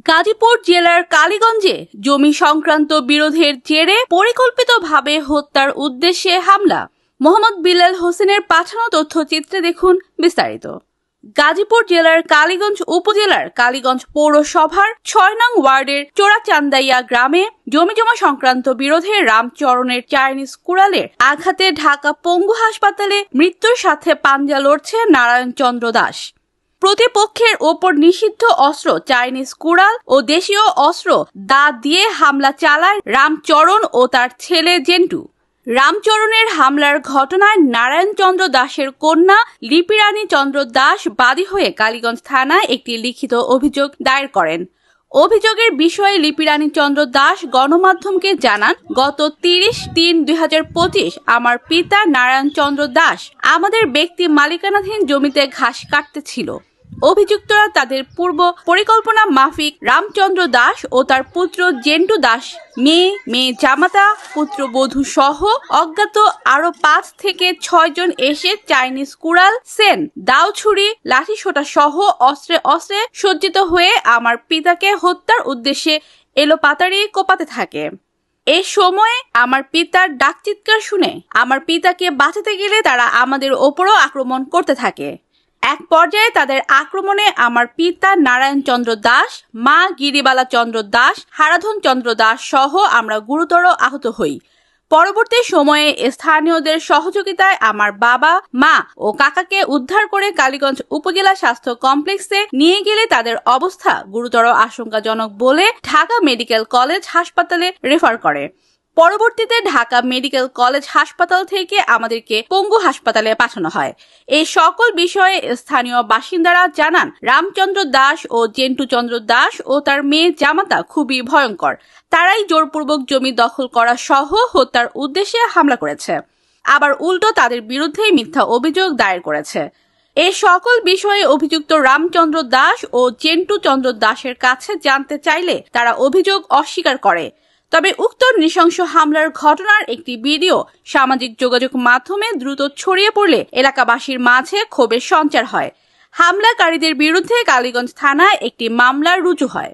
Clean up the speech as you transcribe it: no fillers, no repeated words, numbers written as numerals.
গাজীপুর জেলার কালীগঞ্জে জমি সংক্রান্ত বিরোধের জেরে পরিকল্পিতভাবে হত্যার উদ্দেশ্যে হামলা। মোহাম্মদ বিলাল হোসেনের পাঠানো তথ্যচিত্রে দেখুন বিস্তারিত। গাজীপুর জেলার কালীগঞ্জ উপজেলার কালীগঞ্জ পৌরসভার ৬ নং ওয়ার্ডের চোরাচান্দাইয়া গ্রামে জমিজমা সংক্রান্ত বিরোধে রামচরণের চাইনিজ কুড়ালের আঘাতে ঢাকা পঙ্গু হাসপাতালে মৃত্যুর সাথে পাঞ্জা লড়ছে নারায়ণ চন্দ্র দাস। প্রতিপক্ষের ওপর নিষিদ্ধ অস্ত্র চাইনিজ কুড়াল ও দেশীয় অস্ত্র দা দিয়ে হামলা চালায় রামচরণ ও তার ছেলে জেন্টু। রামচরণের হামলার ঘটনায় নারায়ণ চন্দ্র দাসের কন্যা লিপিরানী চন্দ্র দাস বাদী হয়ে কালীগঞ্জ থানায় একটি লিখিত অভিযোগ দায়ের করেন। অভিযোগের বিষয়ে লিপিরানী চন্দ্র দাস গণমাধ্যমকে জানান, গত ৩০-৩-২০২৫ আমার পিতা নারায়ণ চন্দ্র দাস আমাদের ব্যক্তি মালিকানাধীন জমিতে ঘাস কাটতেছিল। অভিযুক্তরা তাদের পূর্ব পরিকল্পনা মাফিক রামচন্দ্র দাস ও তার পুত্র জেন্টু দাস, মেয়ে জামাতা, পুত্রবধূ সহ অজ্ঞাত আরো ৫ থেকে ৬ জন এসে চাইনিজ কুড়াল, সেন, দাও, ছুরি, লাঠিসোঁটা সহ অস্ত্রে সজ্জিত হয়ে আমার পিতাকে হত্যার উদ্দেশ্যে এলোপাতাড়ি কোপাতে থাকে। এ সময়ে আমার পিতার ডাক চিৎকার শুনে আমার পিতাকে বাঁচাতে গেলে তারা আমাদের ওপরও আক্রমণ করতে থাকে। এক পর্যায়ে তাদের আক্রমণে আমার পিতা নারায়ণ চন্দ্র দাস, মা গিরিবালা চন্দ্র দাস, হারাধন চন্দ্র দাস সহ আমরা গুরুতর আহত হই। পরবর্তী সময়ে স্থানীয়দের সহযোগিতায় আমার বাবা, মা ও কাকাকে উদ্ধার করে কালীগঞ্জ উপজেলা স্বাস্থ্য কমপ্লেক্সে নিয়ে গেলে তাদের অবস্থা গুরুতর আশঙ্কাজনক বলে ঢাকা মেডিকেল কলেজ হাসপাতালে রেফার করে। পরবর্তীতে ঢাকা মেডিকেল কলেজ হাসপাতাল থেকে আমাদেরকে পঙ্গু হাসপাতালে পাঠানো হয়। এই সকল বিষয়ে স্থানীয় বাসিন্দারা জানান, রামচন্দ্র দাস ও জেন্টু চন্দ্র দাস ও তার মেয়ে জামাতা খুবই ভয়ঙ্কর। তারাই জোরপূর্বক জমি দখল করা সহ হত্যার উদ্দেশ্যে হামলা করেছে, আবার উল্টো তাদের বিরুদ্ধেই মিথ্যা অভিযোগ দায়ের করেছে। এই সকল বিষয়ে অভিযুক্ত রামচন্দ্র দাস ও জেন্টু চন্দ্র দাসের কাছে জানতে চাইলে তারা অভিযোগ অস্বীকার করে। তবে উক্ত নৃশংস হামলার ঘটনার একটি ভিডিও সামাজিক যোগাযোগ মাধ্যমে দ্রুত ছড়িয়ে পড়লে এলাকাবাসীর মাঝে ক্ষোভের সঞ্চার হয়। হামলাকারীদের বিরুদ্ধে কালীগঞ্জ থানায় একটি মামলা রুজু হয়।